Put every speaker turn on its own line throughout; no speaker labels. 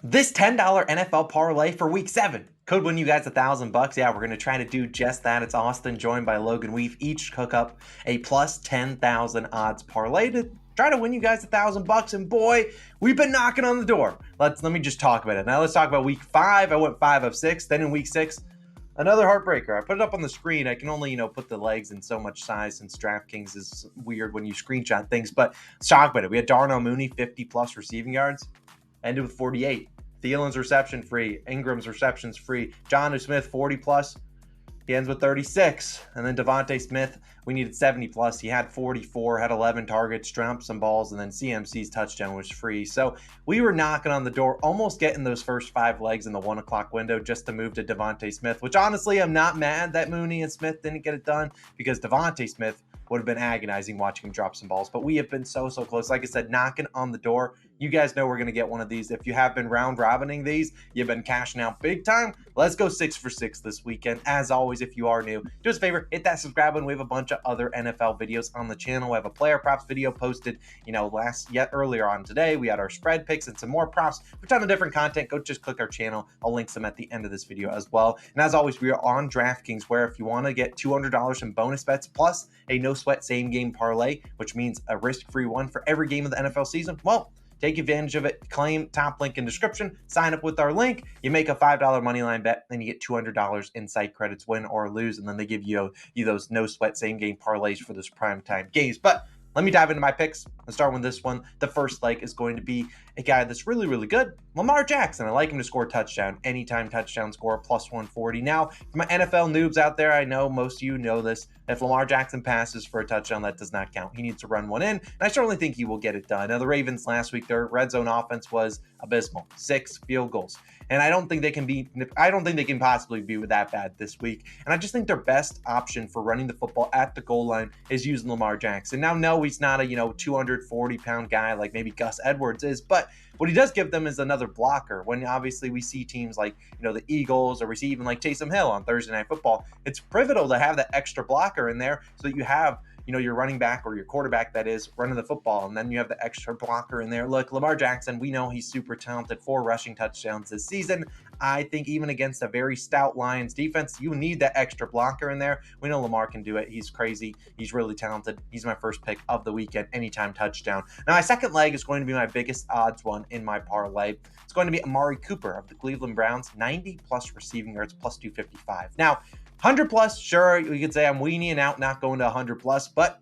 This $10 NFL parlay for week 7 could win you guys $1,000. Yeah, we're going to try to do just that. It's Austin joined by Logan. We've each hook up a plus 10,000 odds parlay to try to win you guys $1,000. And boy, we've been knocking on the door. Let me just talk about it. Now let's talk about week 5. I went 5 of 6. Then in week 6, another heartbreaker. I put it up on the screen. I can only, put the legs in so much size since DraftKings is weird when you screenshot things. But let's talk about it. We had Darnell Mooney, 50 plus receiving yards. Ended with 48. Thielen's reception free. Ingram's receptions free. Jonnu Smith, 40 plus. He ends with 36. And then Devontae Smith, we needed 70 plus. He had 44, had 11 targets, dropped some balls, and then CMC's touchdown was free. So we were knocking on the door, almost getting those first 5 legs in the 1 o'clock window just to move to Devontae Smith, which honestly, I'm not mad that Mooney and Smith didn't get it done because Devontae Smith would have been agonizing watching him drop some balls. But we have been so close. Like I said, knocking on the door. You guys know we're going to get one of these. If you have been round robining these, you've been cashing out big time. Let's go 6 for 6 this weekend. As always, if you are new, do us a favor, hit that subscribe button. We have a bunch of other NFL videos on the channel. We have a player props video posted, earlier on today. We had our spread picks and some more props. A ton of different content. Go just click our channel. I'll link some at the end of this video as well. And as always, we are on DraftKings, where if you want to get $200 in bonus bets plus a no sweat same game parlay, which means a risk-free one for every game of the NFL season, well, take advantage of it. Claim top link in description. Sign up with our link. You make a $5 money line bet, then you get $200 in site credits, win or lose, and then they give you those no sweat same game parlays for those primetime games. But let me dive into my picks and start with this one. The first leg is going to be a guy that's really, really good, Lamar Jackson. I like him to score a touchdown, anytime touchdown score, plus 140. Now, for my NFL noobs out there, I know most of you know this. If Lamar Jackson passes for a touchdown, that does not count. He needs to run one in, and I certainly think he will get it done. Now, the Ravens last week, their red zone offense was abysmal. 6 field goals. And I don't think they can possibly be that bad this week. And I just think their best option for running the football at the goal line is using Lamar Jackson. Now, no, he's not a 240-pound guy like maybe Gus Edwards is, but what he does give them is another blocker. When obviously we see teams like the Eagles, or we see even like Taysom Hill on Thursday Night Football, it's pivotal to have that extra blocker in there so that you have your running back or your quarterback that is running the football, and then you have the extra blocker in there. Look, Lamar Jackson, we know he's super talented, 4 rushing touchdowns this season. I think even against a very stout Lions defense, you need that extra blocker in there. We know Lamar can do it. He's crazy. He's really talented. He's my first pick of the weekend, anytime touchdown. Now, my second leg is going to be my biggest odds one in my parlay. It's going to be Amari Cooper of the Cleveland Browns, 90 plus receiving yards, plus 255. Now, 100 plus, sure, you could say I'm weaning out, not going to 100 plus, but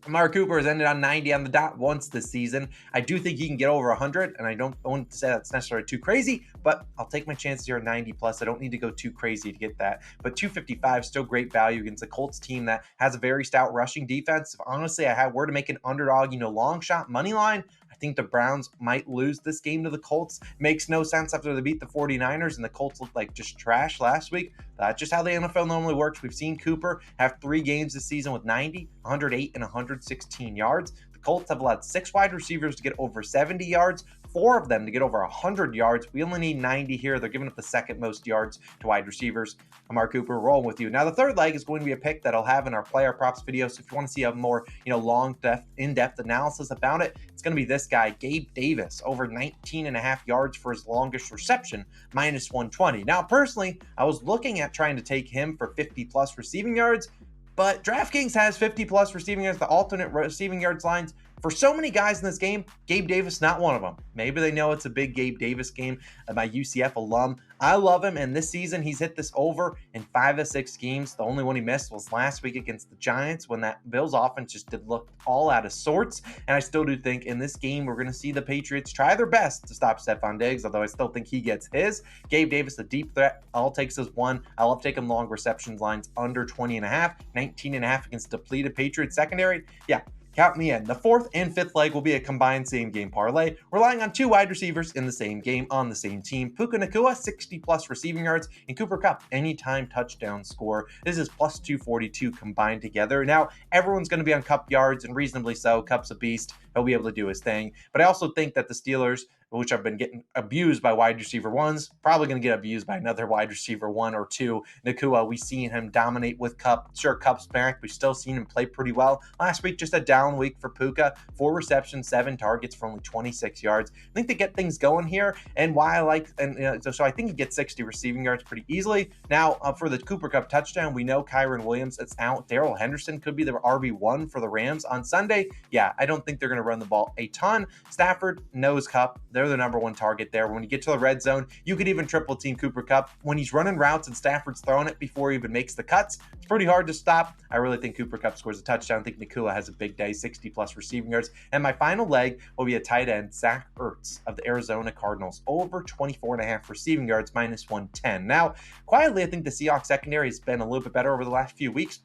Amari Cooper has ended on 90 on the dot once this season. I do think he can get over 100, and I don't want to say that's necessarily too crazy, but I'll take my chances here at 90 plus. I don't need to go too crazy to get that. But 255, still great value against a Colts team that has a very stout rushing defense. If honestly I were to make an underdog, long shot money line, I think the Browns might lose this game to the Colts. Makes no sense after they beat the 49ers and the Colts looked like just trash last week. That's just how the NFL normally works. We've seen Cooper have 3 games this season with 90, 108, and 116 yards. The Colts have allowed 6 wide receivers to get over 70 yards, 4 of them to get over 100 yards. We only need 90 here. They're giving up the second most yards to wide receivers. Amari Cooper, rolling with you. Now, the third leg is going to be a pick that I'll have in our player props video. So if you want to see a more, long, in-depth analysis about it, it's going to be this guy, Gabe Davis, over 19.5 yards for his longest reception, minus 120. Now, personally, I was looking at trying to take him for 50 plus receiving yards, but DraftKings has 50 plus receiving yards, the alternate receiving yards lines. For so many guys in this game, Gabe Davis, not one of them. Maybe they know it's a big Gabe Davis game. My UCF alum, I love him, and this season he's hit this over in 5 of 6 games. The only one he missed was last week against the Giants when that Bills offense just did look all out of sorts. And I still do think in this game we're going to see the Patriots try their best to stop Stephon Diggs, although I still think he gets his. Gabe Davis, a deep threat. All it takes is one. I love taking long receptions lines under 20.5, 19.5 against depleted Patriots secondary. Yeah. Count me in. The fourth and fifth leg will be a combined same-game parlay, relying on 2 wide receivers in the same game on the same team. Puka Nacua, 60-plus receiving yards, and Cooper Kupp, anytime touchdown score. This is plus 242 combined together. Now, everyone's going to be on Kupp yards, and reasonably so. Kupp's a beast. he'll be able to do his thing. But I also think that the Steelers, which have been getting abused by wide receiver ones, probably going to get abused by another wide receiver one or two. Nakua, we've seen him dominate with Kupp. Sure, Kupp's back. We've still seen him play pretty well. Last week, just a down week for Puka. 4 receptions, 7 targets for only 26 yards. I think they get things going here, and why I like, so I think he gets 60 receiving yards pretty easily. Now, for the Cooper Kupp touchdown, we know Kyron Williams is out. Darrell Henderson could be the RB1 for the Rams on Sunday. Yeah, I don't think they're going to run the ball a ton. Stafford knows Kupp. They're the number one target there. When you get to the red zone, you could even triple team Cooper Kupp. When he's running routes and Stafford's throwing it before he even makes the cuts, it's pretty hard to stop. I really think Cooper Kupp scores a touchdown. I think Nakua has a big day, 60 plus receiving yards. And my final leg will be a tight end, Zach Ertz of the Arizona Cardinals, over 24.5 receiving yards, minus 110. Now, quietly, I think the Seahawks secondary has been a little bit better over the last few weeks,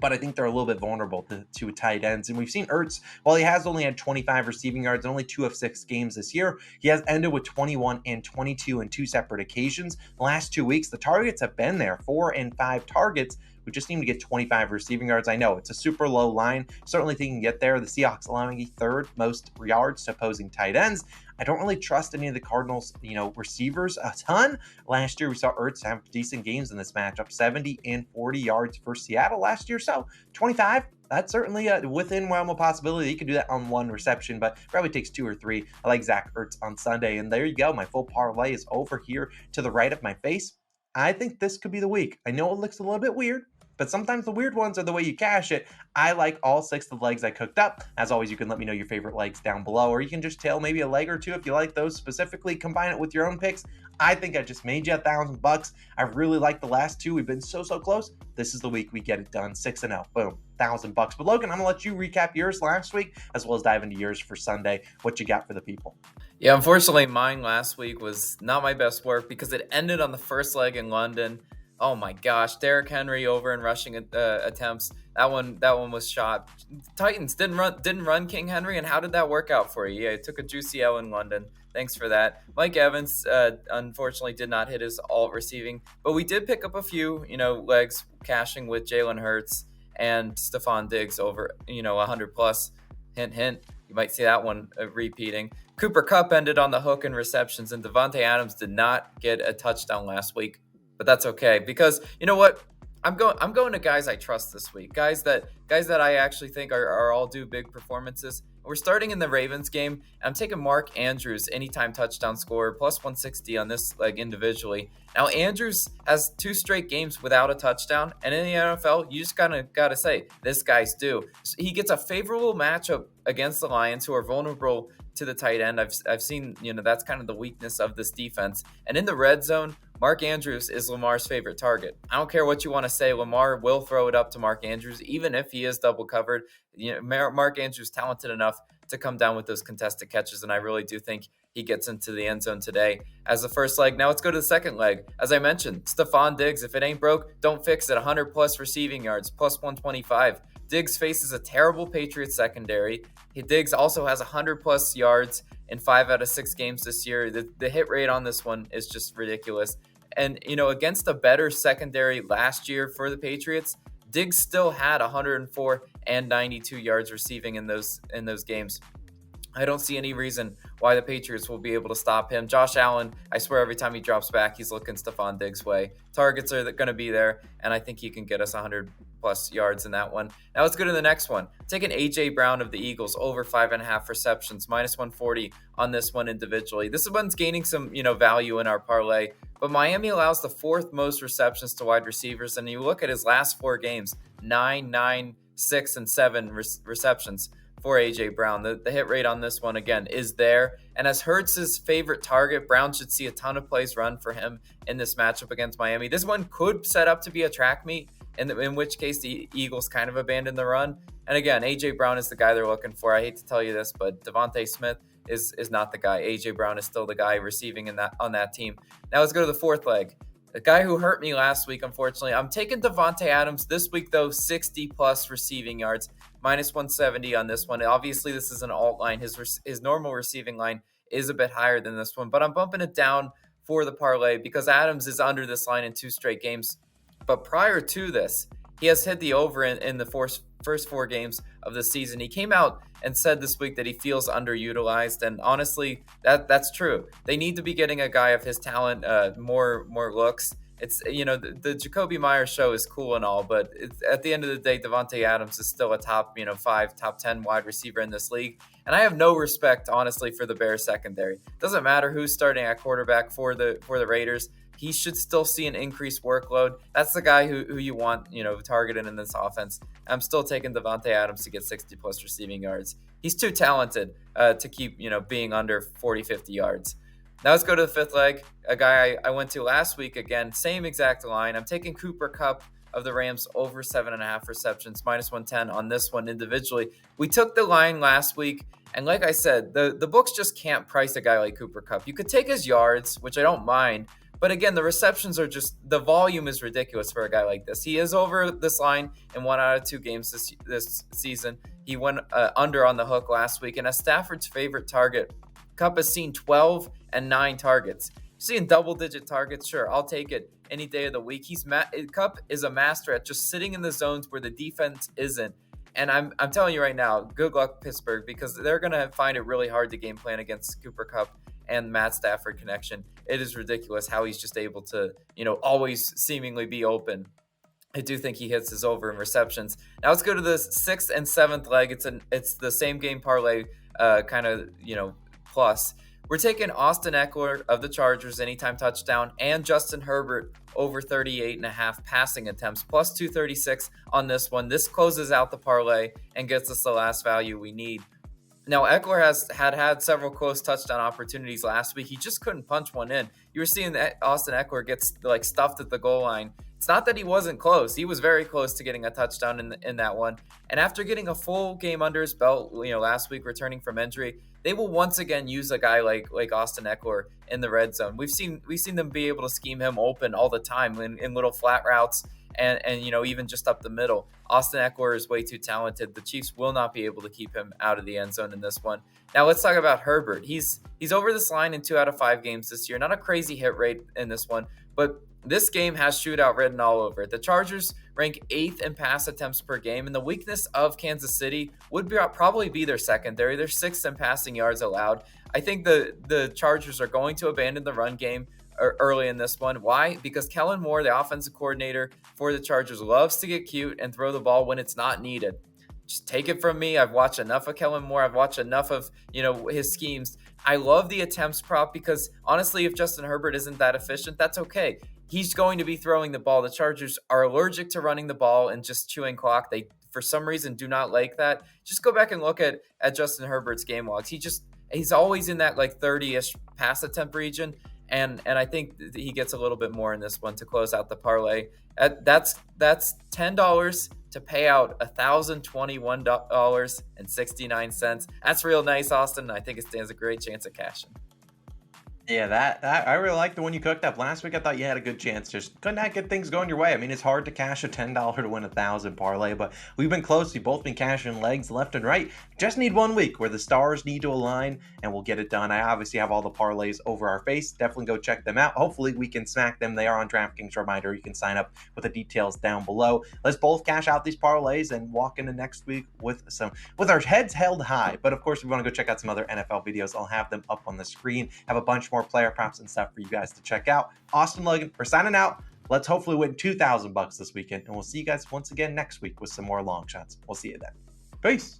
but I think they're a little bit vulnerable to tight ends. And we've seen Ertz, while he has only had 25 receiving yards in only 2 of 6 games this year, he has ended with 21 and 22 in 2 separate occasions. The last 2 weeks, the targets have been there, 4 and 5 targets. We just need to get 25 receiving yards. I know it's a super low line. Certainly think he can get there. The Seahawks allowing a 3rd most yards to opposing tight ends. I don't really trust any of the Cardinals, receivers a ton. Last year, we saw Ertz have decent games in this matchup, 70 and 40 yards for Seattle last year. So 25, that's certainly within realm of possibility. He could do that on 1 reception, but probably takes 2 or 3. I like Zach Ertz on Sunday. And there you go. My full parlay is over here to the right of my face. I think this could be the week. I know it looks a little bit weird, but sometimes the weird ones are the way you cash it. I like all 6 of the legs I cooked up. As always, you can let me know your favorite legs down below, or you can just tail maybe a leg or two if you like those specifically. Combine it with your own picks. I think I just made you $1,000. I really like the last 2. We've been so close. This is the week we get it done. 6-0. Boom. $1,000. But Logan, I'm gonna let you recap yours last week as well as dive into yours for Sunday. What you got for the people?
Yeah, unfortunately, mine last week was not my best work because it ended on the first leg in London. Oh my gosh, Derrick Henry over in rushing attempts. That one was shot. Titans didn't run King Henry, and how did that work out for you? Yeah, it took a juicy L in London. Thanks for that. Mike Evans unfortunately did not hit his alt receiving, but we did pick up a few, legs cashing with Jalen Hurts and Stephon Diggs over, 100 plus. Hint, hint. You might see that one repeating. Cooper Kupp ended on the hook in receptions, and Devontae Adams did not get a touchdown last week. But that's okay, because you know what? I'm going to guys I trust this week. Guys that I actually think are all due big performances. We're starting in the Ravens game, and I'm taking Mark Andrews anytime touchdown scorer plus 160 on this leg individually. Now Andrews has 2 straight games without a touchdown, and in the NFL, you just gotta say this guy's due. He gets a favorable matchup against the Lions, who are vulnerable to the tight end. I've seen, that's kind of the weakness of this defense. And in the red zone, Mark Andrews is Lamar's favorite target. I don't care what you want to say. Lamar will throw it up to Mark Andrews, even if he is double covered. Mark Andrews talented enough to come down with those contested catches, and I really do think he gets into the end zone today as the first leg. Now let's go to the second leg. As I mentioned, Stephon Diggs, if it ain't broke, don't fix it. 100 plus receiving yards, plus 125. Diggs faces a terrible Patriots secondary. Diggs also has 100 plus yards in 5 out of 6 games this year. The hit rate on this one is just ridiculous. And, against a better secondary last year for the Patriots, Diggs still had 104 and 92 yards receiving in those games. I don't see any reason why the Patriots will be able to stop him. Josh Allen, I swear every time he drops back, he's looking Stephon Diggs' way. Targets are going to be there, and I think he can get us 100 plus yards in that one. Now let's go to the next one. Taking A.J. Brown of the Eagles over 5.5 receptions, minus 140 on this one individually. This one's gaining some, value in our parlay, but Miami allows the 4th most receptions to wide receivers, and you look at his last 4 games, 9, 6, and 7 receptions for A.J. Brown. The hit rate on this one, again, is there. And as Hurts' favorite target, Brown should see a ton of plays run for him in this matchup against Miami. This one could set up to be a track meet, in which case the Eagles kind of abandon the run. And again, A.J. Brown is the guy they're looking for. I hate to tell you this, but Devontae Smith is not the guy. A.J. Brown is still the guy receiving on that team. Now let's go to the 4th leg. The guy who hurt me last week, unfortunately. I'm taking Devontae Adams this week, though, 60-plus receiving yards, minus 170 on this one. Obviously, this is an alt line. His normal receiving line is a bit higher than this one, but I'm bumping it down for the parlay because Adams is under this line in 2 straight games. But prior to this, he has hit the over in the first 4 games of the season. He came out and said this week that he feels underutilized, and honestly, that's true. They need to be getting a guy of his talent more looks. It's, the Jacoby Myers show is cool and all, but at the end of the day, Davante Adams is still a top 5, top 10 wide receiver in this league. And I have no respect, honestly, for the Bears secondary. Doesn't matter who's starting at quarterback for the Raiders. He should still see an increased workload. That's the guy who you want, targeted in this offense. I'm still taking Davante Adams to get 60-plus receiving yards. He's too talented to keep, being under 40, 50 yards. Now let's go to the fifth leg. A guy I went to last week, again, same exact line. I'm taking Cooper Kupp of the Rams over 7.5 receptions, minus 110 on this one individually. We took the line last week, and like I said, the books just can't price a guy like Cooper Kupp. You could take his yards, which I don't mind, but again, the receptions are just, the volume is ridiculous for a guy like this. He is over this line in 1 out of 2 games this season. He went under on the hook last week, and as Stafford's favorite target, Kupp has seen 12 and 9 targets. Seeing double-digit targets, sure, I'll take it any day of the week. Kupp is a master at just sitting in the zones where the defense isn't. And I'm telling you right now, good luck Pittsburgh, because they're going to find it really hard to game plan against Cooper Kupp and Matt Stafford connection. It is ridiculous how he's just able to, always seemingly be open. I do think he hits his over in receptions. Now let's go to the 6th and 7th leg. It's the same game parlay plus. We're taking Austin Eckler of the Chargers anytime touchdown and Justin Herbert over 38.5 passing attempts, plus 236 on this one. This closes out the parlay and gets us the last value we need. Now, Eckler had several close touchdown opportunities last week. He just couldn't punch one in. You were seeing that Austin Eckler gets stuffed at the goal line. It's not that he wasn't close. He was very close to getting a touchdown in that one. And after getting a full game under his belt, last week returning from injury, they will once again use a guy like Austin Eckler in the red zone. We've seen them be able to scheme him open all the time in little flat routes and even just up the middle. Austin Eckler is way too talented. The Chiefs will not be able to keep him out of the end zone in this one. Now let's talk about Herbert. He's over this line in 2 out of 5 games this year. Not a crazy hit rate in this one, but this game has shootout written all over it. The Chargers rank 8th in pass attempts per game, and the weakness of Kansas City would probably be their secondary. They're 6th in passing yards allowed. I think the Chargers are going to abandon the run game early in this one. Why? Because Kellen Moore, the offensive coordinator for the Chargers, loves to get cute and throw the ball when it's not needed. Just take it from me. I've watched enough of Kellen Moore. I've watched enough of, his schemes. I love the attempts prop because honestly, if Justin Herbert isn't that efficient, that's okay. He's going to be throwing the ball. The Chargers are allergic to running the ball and just chewing clock. They, for some reason, do not like that. Just go back and look at Justin Herbert's game logs. He's always in that 30-ish pass attempt region. And I think he gets a little bit more in this one to close out the parlay. That's $10 to pay out $1,021.69. That's real nice, Austin. I think it stands a great chance of cashing.
Yeah, that I really like the one you cooked up last week. I thought you had a good chance. Just could not get things going your way. I mean, it's hard to cash a $10 to win $1,000 parlay, but we've been close. We've both been cashing legs left and right. Just need 1 week where the stars need to align, and we'll get it done. I obviously have all the parlays over our face. Definitely go check them out. Hopefully, we can smack them. They are on DraftKings. Reminder, you can sign up with the details down below. Let's both cash out these parlays and walk into next week with our heads held high. But of course, if you want to go check out some other NFL videos, I'll have them up on the screen. Have a bunch more player props and stuff for you guys to check out. Austin, Logan, we're signing out. Let's hopefully win $2,000 this weekend, and we'll see you guys once again next week with some more long shots. We'll see you then. Peace.